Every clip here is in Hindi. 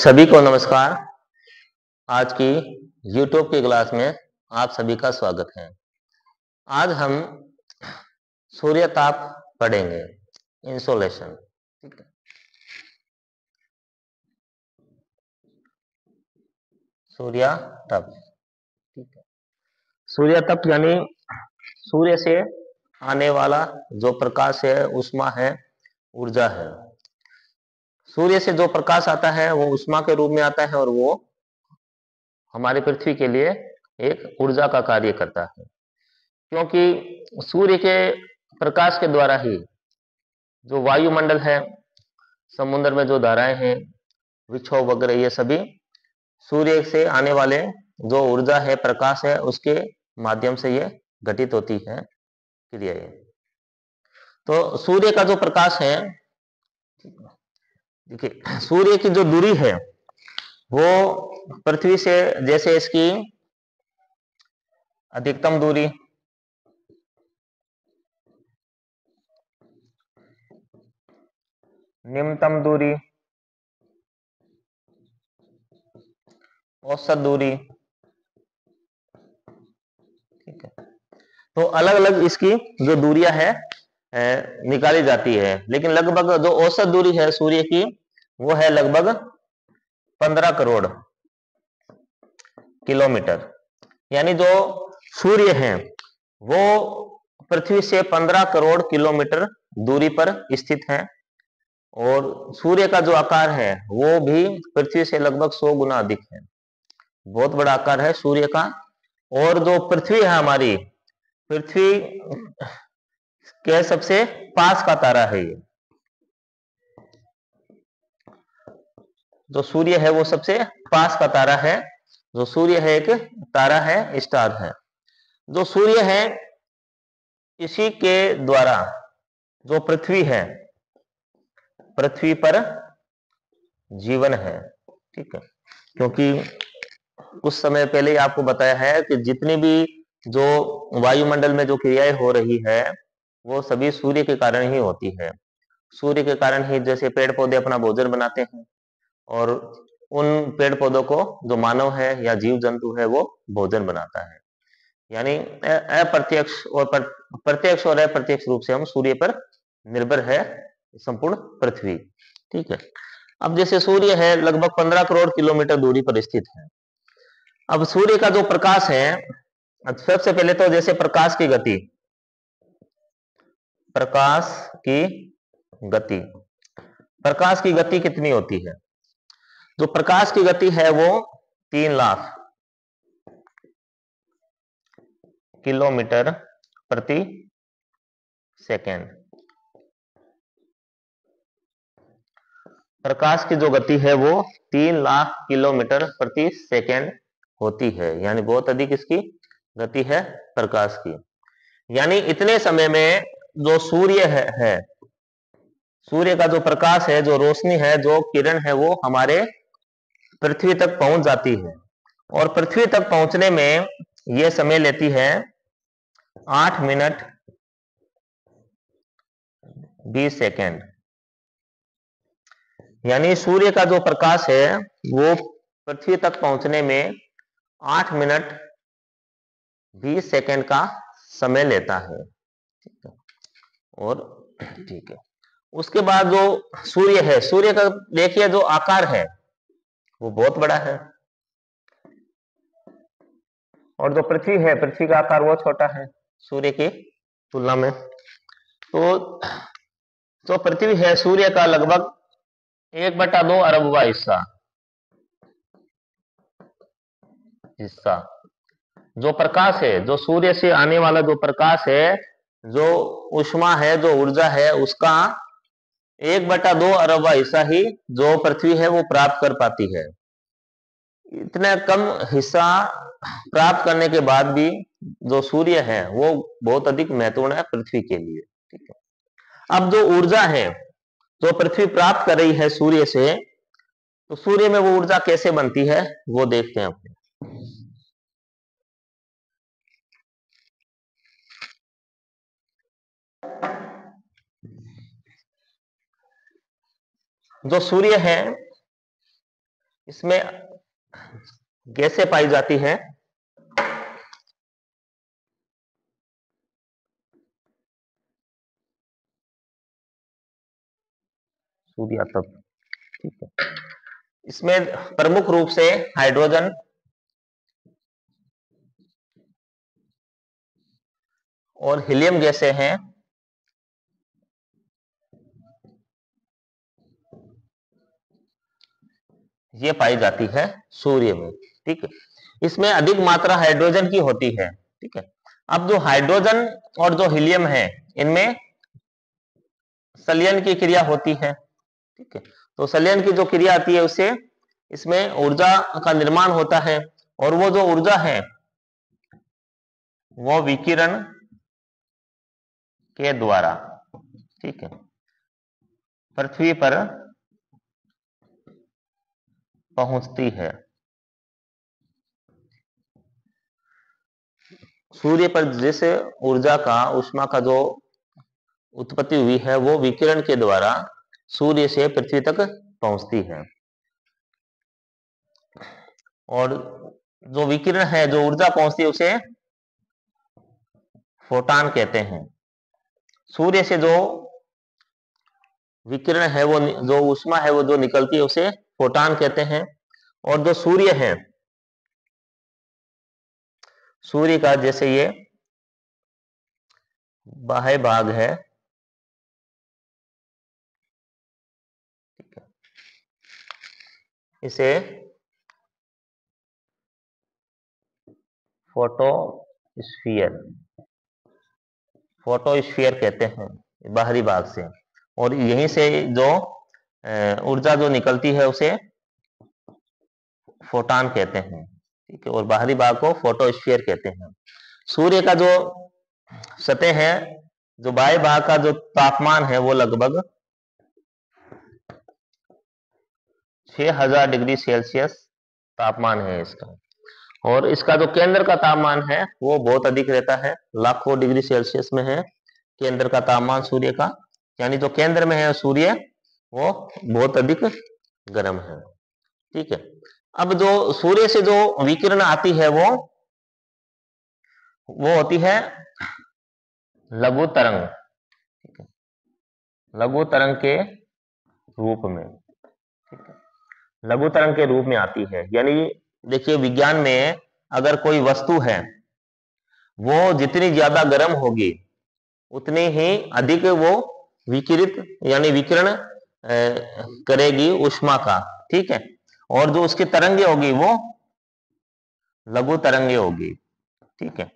सभी को नमस्कार। आज की YouTube की क्लास में आप सभी का स्वागत है। आज हम सूर्य ताप पढ़ेंगे, इंसोलेशन। ठीक है, सूर्य ताप। ठीक है, सूर्य ताप यानी सूर्य से आने वाला जो प्रकाश है, ऊष्मा है, ऊर्जा है। सूर्य से जो प्रकाश आता है वो ऊष्मा के रूप में आता है और वो हमारी पृथ्वी के लिए एक ऊर्जा का कार्य करता है, क्योंकि सूर्य के प्रकाश के द्वारा ही जो वायुमंडल है, समुद्र में जो धाराएं हैं, विक्षोभ वगैरह, ये सभी सूर्य से आने वाले जो ऊर्जा है, प्रकाश है, उसके माध्यम से ये घटित होती है क्रियाएं। तो सूर्य का जो प्रकाश है, देखिए सूर्य की जो दूरी है वो पृथ्वी से, जैसे इसकी अधिकतम दूरी, निम्नतम दूरी, औसत दूरी, ठीक है, तो अलग अलग इसकी जो दूरियां है निकाली जाती है। लेकिन लगभग जो औसत दूरी है सूर्य की वो है लगभग 15 करोड़ किलोमीटर। यानी जो सूर्य है वो पृथ्वी से 15 करोड़ किलोमीटर दूरी पर स्थित है और सूर्य का जो आकार है वो भी पृथ्वी से लगभग 100 गुना अधिक है। बहुत बड़ा आकार है सूर्य का। और जो पृथ्वी है, हमारी पृथ्वी के सबसे पास का तारा है ये। जो सूर्य है वो सबसे पास का तारा है। जो सूर्य है एक तारा है, स्टार है। जो सूर्य है इसी के द्वारा जो पृथ्वी है, पृथ्वी पर जीवन है। ठीक है, क्योंकि कुछ समय पहले ही आपको बताया है कि जितनी भी जो वायुमंडल में जो क्रियाएं हो रही है वो सभी सूर्य के कारण ही होती है। सूर्य के कारण ही जैसे पेड़ पौधे अपना भोजन बनाते हैं और उन पेड़ पौधों को जो मानव है या जीव जंतु है वो भोजन बनाता है। यानी अप्रत्यक्ष और प्रत्यक्ष और अप्रत्यक्ष रूप से हम सूर्य पर निर्भर है, संपूर्ण पृथ्वी। ठीक है, अब जैसे सूर्य है लगभग 15 करोड़ किलोमीटर दूरी पर स्थित है। अब सूर्य का जो प्रकाश है, सबसे पहले तो जैसे प्रकाश की गति, प्रकाश की गति, प्रकाश की गति कितनी होती है? जो प्रकाश की गति है वो 3 लाख किलोमीटर प्रति सेकेंड। प्रकाश की जो गति है वो 3 लाख किलोमीटर प्रति सेकेंड होती है। यानी बहुत अधिक इसकी गति है प्रकाश की। यानी इतने समय में जो सूर्य है, सूर्य का जो प्रकाश है, जो रोशनी है, जो किरण है, वो हमारे पृथ्वी तक पहुंच जाती है। और पृथ्वी तक पहुंचने में यह समय लेती है 8 मिनट 20 सेकेंड। यानी सूर्य का जो प्रकाश है वो पृथ्वी तक पहुंचने में 8 मिनट 20 सेकेंड का समय लेता है। ठीक है, और ठीक है, उसके बाद जो सूर्य है, सूर्य का देखिए जो आकार है वो बहुत बड़ा है और जो पृथ्वी है, पृथ्वी का आकार वो छोटा है सूर्य की तुलना में। तो जो पृथ्वी है सूर्य का लगभग 1/2 अरबवा हिस्सा हिस्सा जो प्रकाश है, जो सूर्य से आने वाला जो प्रकाश है, जो ऊष्मा है, जो ऊर्जा है, उसका 1/2 अरबवा हिस्सा ही जो पृथ्वी है वो प्राप्त कर पाती है। इतना कम हिस्सा प्राप्त करने के बाद भी जो सूर्य है वो बहुत अधिक महत्वपूर्ण है पृथ्वी के लिए। ठीक है, अब जो ऊर्जा है जो पृथ्वी प्राप्त कर रही है सूर्य से, तो सूर्य में वो ऊर्जा कैसे बनती है वो देखते हैं अपने। जो सूर्य है इसमें गैसें पाई जाती है। सूर्य तत्व, ठीक है। इसमें प्रमुख रूप से हाइड्रोजन और हीलियम गैसें हैं। ये पाई जाती है सूर्य में, ठीक है। इसमें अधिक मात्रा हाइड्रोजन की होती है, ठीक है। अब जो हाइड्रोजन और जो हीलियम है, इनमें संलयन की क्रिया होती है, ठीक है। तो संलयन की जो क्रिया आती है उससे इसमें ऊर्जा का निर्माण होता है, और वो जो ऊर्जा है वो विकिरण के द्वारा, ठीक है, पृथ्वी पर पहुंचती है। सूर्य पर जिस ऊर्जा का, ऊष्मा का जो उत्पत्ति हुई है, वो विकिरण के द्वारा सूर्य से पृथ्वी तक पहुंचती है। और जो विकिरण है, जो ऊर्जा पहुंचती है, उसे फोटान कहते हैं। सूर्य से जो विकिरण है, वो जो ऊष्मा है वो जो निकलती है, उसे फोटान कहते हैं। और जो सूर्य है, सूर्य का जैसे ये बाह्य भाग है, ठीक है, इसे फोटोस्फीयर फोटोस्फीयर कहते हैं, बाहरी भाग से। और यहीं से जो ऊर्जा जो निकलती है उसे फोटान कहते हैं, ठीक है। और बाहरी भाग को फोटोस्फीयर कहते हैं। सूर्य का जो सतह है, जो बाह्य भाग का जो तापमान है, वो लगभग 6000 डिग्री सेल्सियस तापमान है इसका। और इसका जो केंद्र का तापमान है वो बहुत अधिक रहता है, लाखों डिग्री सेल्सियस में है केंद्र का तापमान सूर्य का। यानी जो केंद्र में है सूर्य, वो बहुत अधिक गर्म है, ठीक है। अब जो सूर्य से जो विकिरण आती है वो होती है लघु तरंग, ठीक है, लघु तरंग के रूप में, ठीक है, लघु तरंग के रूप में आती है। यानी देखिए, विज्ञान में अगर कोई वस्तु है, वो जितनी ज्यादा गर्म होगी उतनी ही अधिक वो विकिरित यानी विकिरण करेगी ऊष्मा का, ठीक है। और जो उसकी तरंगे होगी वो लघु तरंगे होगी, ठीक है।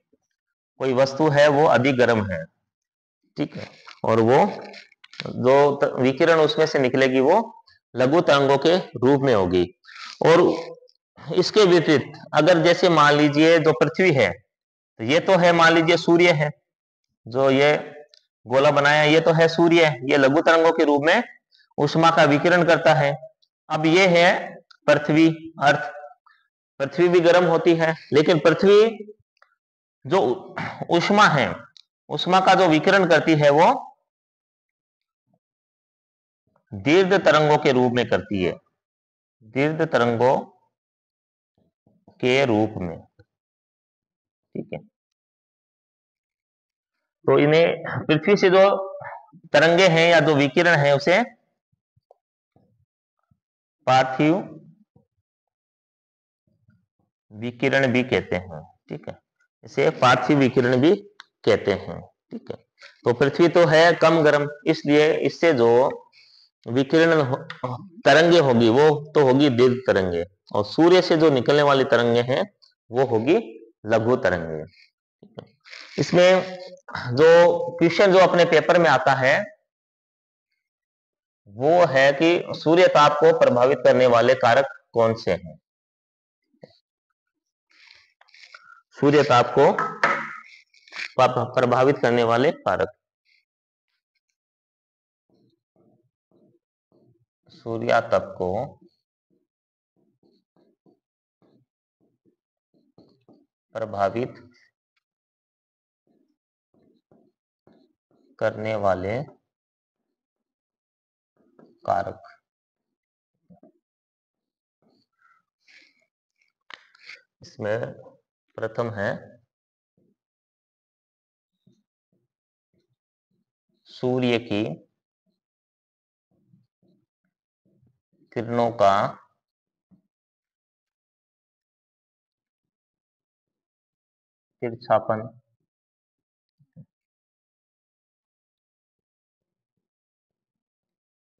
कोई वस्तु है वो अधिक गर्म है, ठीक है, और वो जो विकिरण उसमें से निकलेगी वो लघु तरंगों के रूप में होगी। और इसके विपरीत अगर जैसे मान लीजिए जो पृथ्वी है, तो ये तो है, मान लीजिए सूर्य है, जो ये गोला बनाया, ये तो है सूर्य, ये लघु तरंगों के रूप में ऊष्मा का विकिरण करता है। अब ये है पृथ्वी, अर्थ। पृथ्वी भी गर्म होती है, लेकिन पृथ्वी जो ऊष्मा है, ऊष्मा का जो विकिरण करती है वो दीर्घ तरंगों के रूप में करती है, दीर्घ तरंगों के रूप में, ठीक है। तो इन्हें पृथ्वी से जो तरंगे हैं या जो विकिरण है उसे पार्थिव विकिरण भी कहते हैं, ठीक है। इसे पार्थिव विकिरण भी कहते हैं, ठीक है। तो पृथ्वी तो है कम गर्म, इसलिए इससे जो विकिरण तरंगे होगी वो तो होगी दीर्घ तरंगे, और सूर्य से जो निकलने वाली तरंगे हैं वो होगी लघु तरंगे। इसमें जो क्वेश्चन जो अपने पेपर में आता है वो है कि सूर्य ताप को प्रभावित करने वाले कारक कौन से हैं। सूर्य ताप को प्रभावित करने वाले कारक, सूर्य ताप को प्रभावित करने वाले कारक। इसमें प्रथम है सूर्य की किरणों का तिरछापन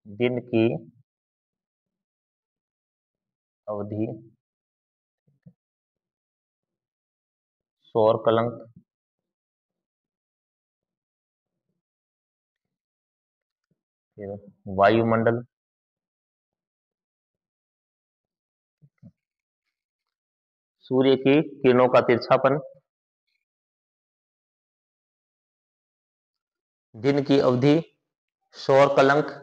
दिन की अवधि सौर कलंक फिर वायुमंडल सूर्य की किरणों का तिरछापन दिन की अवधि सौर कलंक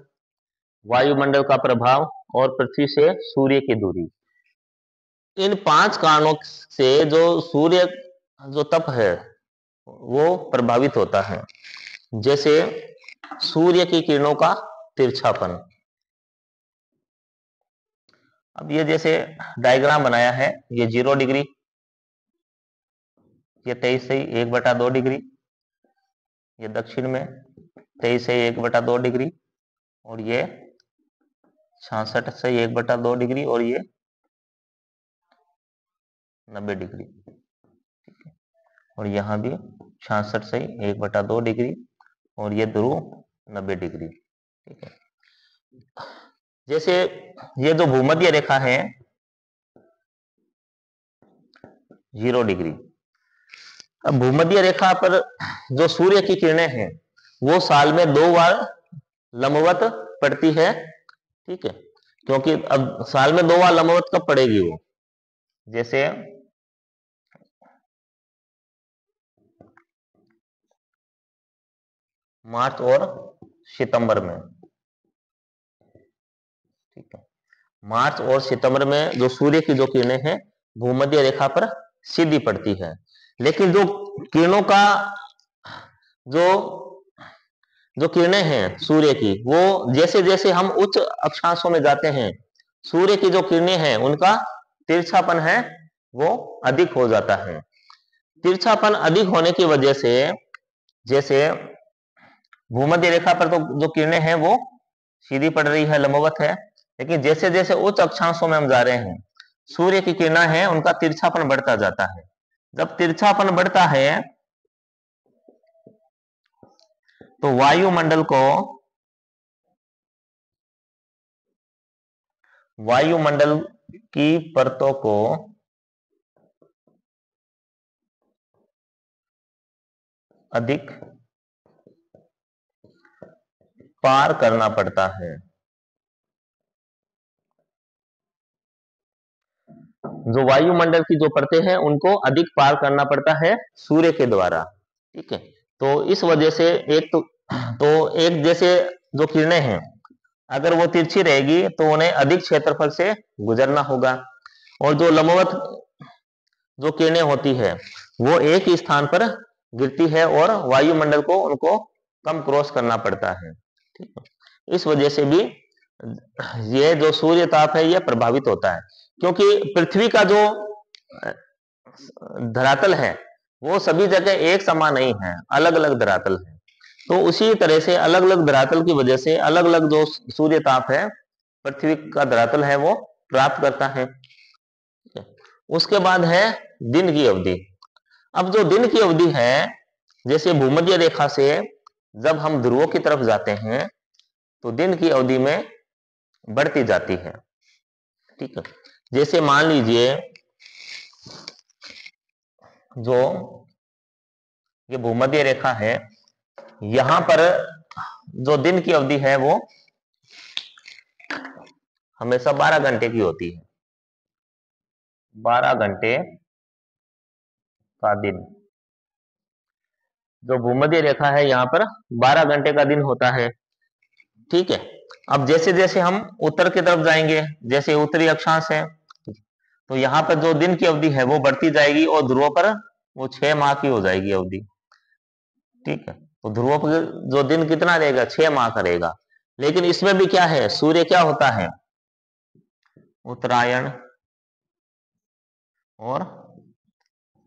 वायुमंडल का प्रभाव और पृथ्वी से सूर्य की दूरी। इन 5 कारणों से जो सूर्य जो तप है वो प्रभावित होता है। जैसे सूर्य की किरणों का तिरछापन। अब ये जैसे डायग्राम बनाया है, ये 0 डिग्री, ये 23 से 1/2 डिग्री, ये दक्षिण में 23 से 1/2 डिग्री, और ये 66 से 1/2 डिग्री, और ये 90 डिग्री। और यहाँ भी 66 से 1/2 डिग्री, और ये ध्रुव 90 डिग्री। ठीक है। जैसे ये जो भूमध्य रेखा है 0 डिग्री। अब भूमध्य रेखा पर जो सूर्य की किरणें हैं वो साल में 2 बार लंबवत पड़ती है। ठीक है, क्योंकि अब साल में 2 बार लंबवत कब पड़ेगी वो, जैसे मार्च और सितंबर में। ठीक है, मार्च और सितंबर में जो सूर्य की जो किरणें हैं भूमध्य रेखा पर सीधी पड़ती है। लेकिन जो किरणों का जो किरणें हैं सूर्य की, वो जैसे जैसे हम उच्च अक्षांशों में जाते हैं सूर्य की जो किरणें हैं उनका तिरछापन है वो अधिक हो जाता है। तिरछापन अधिक होने की वजह से जैसे भूमध्य रेखा पर तो जो किरणें हैं वो सीधी पड़ रही है, लंबवत है, लेकिन जैसे जैसे उच्च अक्षांशों में हम जा रहे हैं सूर्य की किरणें हैं उनका तिरछापन बढ़ता जाता है। जब तिरछापन बढ़ता है तो वायुमंडल की परतों को अधिक पार करना पड़ता है। जो वायुमंडल की जो परतें हैं उनको अधिक पार करना पड़ता है सूर्य के द्वारा। ठीक है, तो इस वजह से एक जैसे जो किरणें हैं अगर वो तिरछी रहेगी तो उन्हें अधिक क्षेत्रफल से गुजरना होगा, और जो लंबवत जो किरणें होती है वो एक ही स्थान पर गिरती है और वायुमंडल को उनको कम क्रॉस करना पड़ता है। ठीक है, इस वजह से भी ये जो सूर्य ताप है ये प्रभावित होता है, क्योंकि पृथ्वी का जो धरातल है वो सभी जगह एक समान नहीं है, अलग अलग धरातल है। तो उसी तरह से अलग अलग धरातल की वजह से अलग अलग जो सूर्य ताप है पृथ्वी का धरातल है वो प्राप्त करता है। उसके बाद है दिन की अवधि। अब जो दिन की अवधि है जैसे भूमध्य रेखा से जब हम ध्रुवों की तरफ जाते हैं तो दिन की अवधि में बढ़ती जाती है। ठीक है, जैसे मान लीजिए जो ये भूमध्य रेखा है यहां पर जो दिन की अवधि है वो हमेशा 12 घंटे की होती है। 12 घंटे का दिन, जो भूमध्य रेखा है यहाँ पर 12 घंटे का दिन होता है। ठीक है, अब जैसे जैसे हम उत्तर की तरफ जाएंगे, जैसे उत्तरी अक्षांश है तो यहाँ पर जो दिन की अवधि है वो बढ़ती जाएगी और ध्रुवों पर वो 6 माह की हो जाएगी अवधि। ठीक है, तो ध्रुवों पर जो दिन कितना रहेगा 6 माह का रहेगा। लेकिन इसमें भी क्या है, सूर्य क्या होता है उत्तरायण और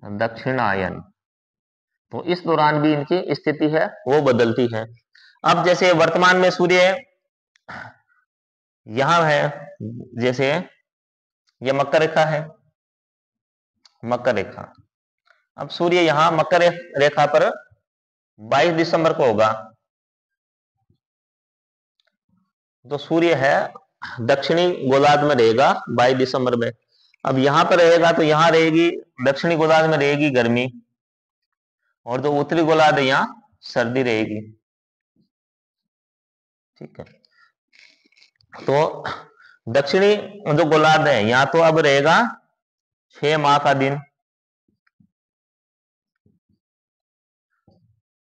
दक्षिणायन। तो इस दौरान भी इनकी स्थिति है वो बदलती है। अब जैसे वर्तमान में सूर्य यहां है, जैसे ये मकर रेखा है, मकर रेखा। अब सूर्य यहां मकर रेखा पर 22 दिसंबर को होगा। तो सूर्य है दक्षिणी गोलार्ध में रहेगा 22 दिसंबर में। अब यहां पर रहेगा तो यहां रहेगी, दक्षिणी गोलार्ध में रहेगी गर्मी, और जो उत्तरी गोलार्ध है यहां सर्दी रहेगी। ठीक है, तो दक्षिणी जो गोलार्ध है यहां तो अब रहेगा 6 माह का दिन,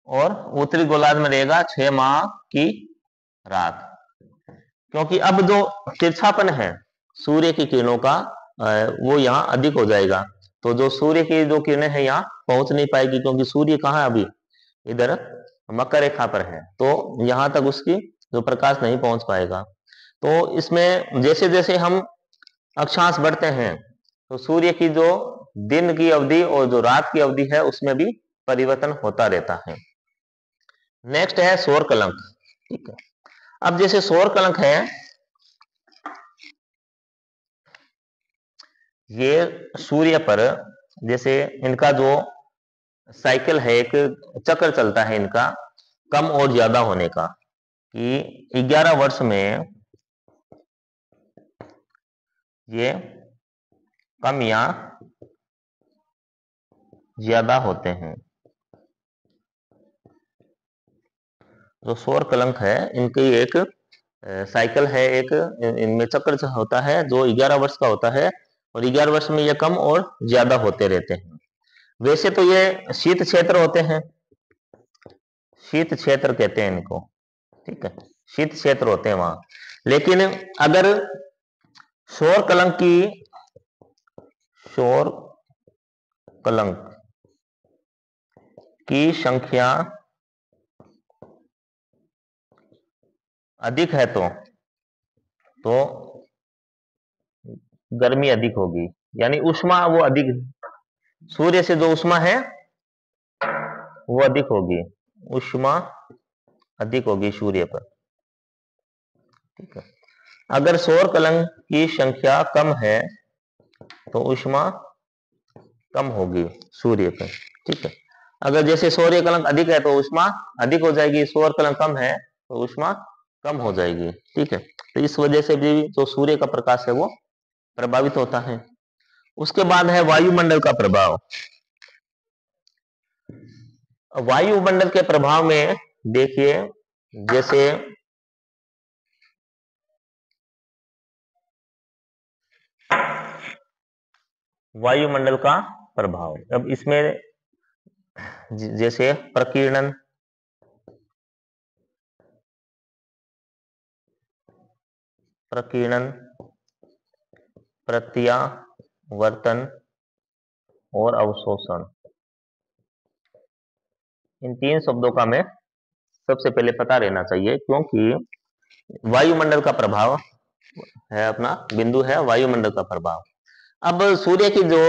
और उत्तरी गोलार्ध में रहेगा 6 माह की रात। क्योंकि अब जो तिरछापन है सूर्य की किरणों का वो यहाँ अधिक हो जाएगा। तो जो सूर्य की जो किरणें हैं यहाँ पहुंच नहीं पाएगी, क्योंकि सूर्य कहाँ है अभी, इधर मकर रेखा पर है, तो यहाँ तक उसकी जो प्रकाश नहीं पहुंच पाएगा। तो इसमें जैसे जैसे हम अक्षांश बढ़ते हैं तो सूर्य की जो दिन की अवधि और जो रात की अवधि है उसमें भी परिवर्तन होता रहता है। नेक्स्ट है सौर कलंक। ठीक है, अब जैसे सौर कलंक है, ये सूर्य पर जैसे इनका जो साइकिल है, एक चक्र चलता है इनका कम और ज्यादा होने का, कि 11 वर्ष में ये कम या ज्यादा होते हैं। जो सौर कलंक है इनकी एक साइकिल है, एक इनमें चक्र होता है जो 11 वर्ष का होता है, और 11 वर्ष में ये कम और ज्यादा होते रहते हैं। वैसे तो ये शीत क्षेत्र होते हैं, शीत क्षेत्र कहते हैं इनको। ठीक है, शीत क्षेत्र होते हैं वहां। लेकिन अगर सौर कलंक की संख्या अधिक है तो गर्मी अधिक होगी, यानी उष्मा वो अधिक, सूर्य से जो उष्मा है वो अधिक होगी, उष्मा अधिक होगी सूर्य पर। ठीक है, अगर सौर कलंक की संख्या कम है तो उष्मा कम होगी सूर्य पर। ठीक है, अगर जैसे सूर्य कलंक अधिक है तो उष्मा अधिक हो जाएगी, सौर कलंक कम है तो उष्मा कम हो जाएगी। ठीक है, तो इस वजह से भी जो सूर्य का प्रकाश है वो प्रभावित होता है। उसके बाद है वायुमंडल का प्रभाव। वायुमंडल के प्रभाव में देखिए, जैसे वायुमंडल का प्रभाव, अब इसमें जैसे प्रकीर्णन, प्रत्यावर्तन और अवशोषण, इन 3 शब्दों का हमें सबसे पहले पता रहना चाहिए, क्योंकि वायुमंडल का प्रभाव है, अपना बिंदु है वायुमंडल का प्रभाव। अब सूर्य की जो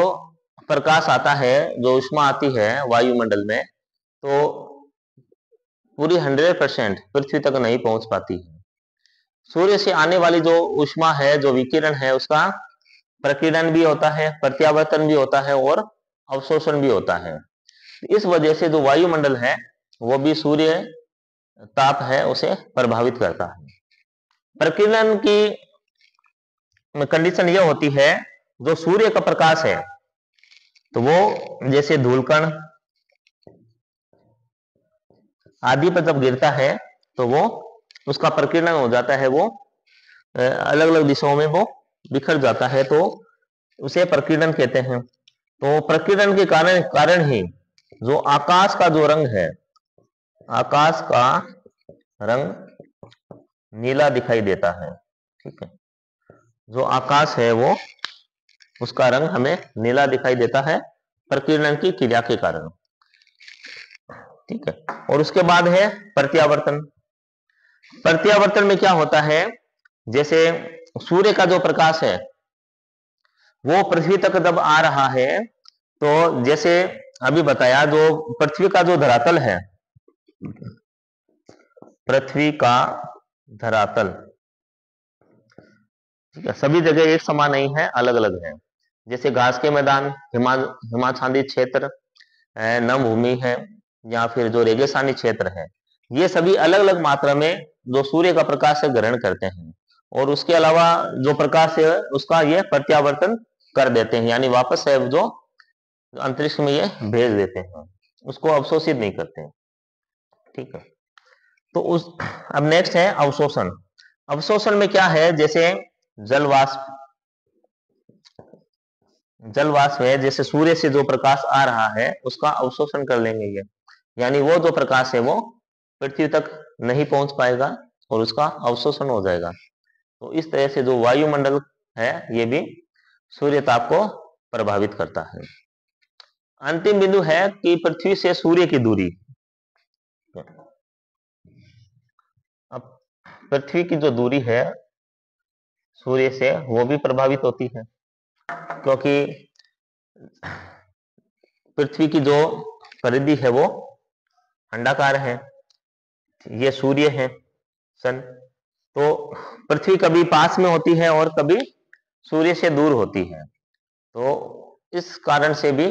प्रकाश आता है, जो उष्मा आती है वायुमंडल में, तो पूरी 100% पृथ्वी तक नहीं पहुंच पाती है। सूर्य से आने वाली जो उष्मा है, जो विकिरण है, उसका प्रकीर्णन भी होता है, प्रत्यावर्तन भी होता है और अवशोषण भी होता है। इस वजह से जो वायुमंडल है वो भी सूर्य ताप है उसे प्रभावित करता है। प्रकीर्णन की कंडीशन यह होती है, जो सूर्य का प्रकाश है तो वो जैसे धूलकण आदि पर जब गिरता है तो वो उसका प्रकीर्णन हो जाता है, वो अलग अलग दिशाओं में वो बिखर जाता है, तो उसे प्रकीर्णन कहते हैं। तो प्रकीर्णन के कारण ही जो आकाश का जो रंग है, आकाश का रंग नीला दिखाई देता है। ठीक है, जो आकाश है वो उसका रंग हमें नीला दिखाई देता है प्रकीर्णन की क्रिया के कारण। ठीक है, और उसके बाद है प्रत्यावर्तन। प्रत्यावर्तन में क्या होता है, जैसे सूर्य का जो प्रकाश है वो पृथ्वी तक जब आ रहा है तो जैसे अभी बताया, जो पृथ्वी का जो धरातल है, पृथ्वी का धरातल, ठीक है, सभी जगह एक समान नहीं है, अलग अलग है। जैसे घास के मैदान, हिमाच्छादित क्षेत्र है, नम भूमि है, या फिर जो रेगिस्तानी क्षेत्र है, ये सभी अलग अलग मात्रा में जो सूर्य का प्रकाश है ग्रहण करते हैं, और उसके अलावा जो प्रकाश है उसका ये प्रत्यावर्तन कर देते हैं, यानी वापस है जो अंतरिक्ष में ये भेज देते हैं, उसको अवशोषित नहीं करते हैं। ठीक है, तो उस अब नेक्स्ट है अवशोषण। अवशोषण में क्या है, जैसे जलवाष्प, जलवाष्प है, जैसे सूर्य से जो प्रकाश आ रहा है उसका अवशोषण कर लेंगे ये, यानी वो जो प्रकाश है वो पृथ्वी तक नहीं पहुंच पाएगा और उसका अवशोषण हो जाएगा। तो इस तरह से जो वायुमंडल है ये भी सूर्य ताप को प्रभावित करता है। अंतिम बिंदु है कि पृथ्वी से सूर्य की दूरी। अब पृथ्वी की जो दूरी है सूर्य से वो भी प्रभावित होती है, क्योंकि पृथ्वी की जो परिधि है वो अंडाकार है, ये सूर्य है, सन। तो पृथ्वी कभी पास में होती है और कभी सूर्य से दूर होती है, तो इस कारण से भी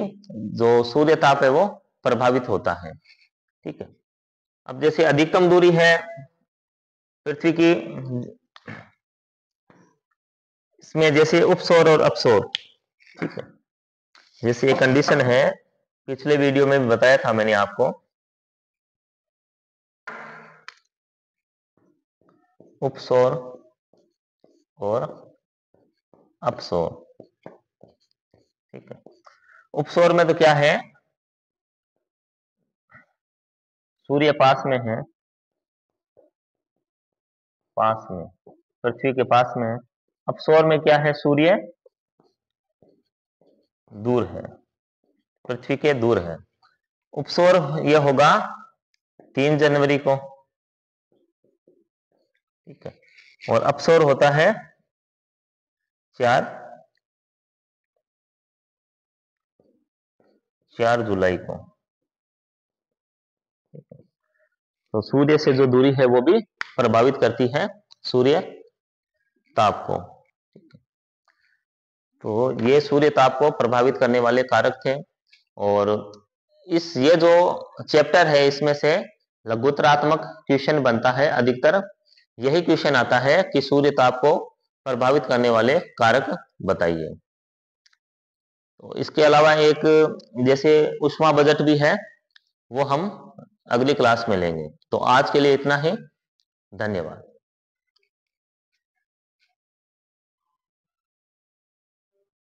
जो सूर्य ताप है वो प्रभावित होता है। ठीक है, अब जैसे अधिकतम दूरी है पृथ्वी की, इसमें जैसे उपसौर और अपसौर, ठीक है, जैसे ये कंडीशन है, पिछले वीडियो में भी बताया था मैंने आपको, उपसौर और अपसौर। ठीक है, उपसौर में तो क्या है, सूर्य पास में है, पास में, पृथ्वी के पास में है। अपसौर में क्या है, सूर्य दूर है, पृथ्वी के दूर है। उपसौर यह होगा 3 जनवरी को, ठीक है, और अपसौर होता है 4 जुलाई को। तो सूर्य से जो दूरी है वो भी प्रभावित करती है सूर्य ताप को। तो ये सूर्य ताप को प्रभावित करने वाले कारक थे, और ये जो चैप्टर है इसमें से लघुतरात्मक क्वेश्चन बनता है, अधिकतर यही क्वेश्चन आता है कि सूर्य ताप को प्रभावित करने वाले कारक बताइए। तो इसके अलावा एक जैसे ऊष्मा बजट भी है, वो हम अगली क्लास में लेंगे। तो आज के लिए इतना ही, धन्यवाद।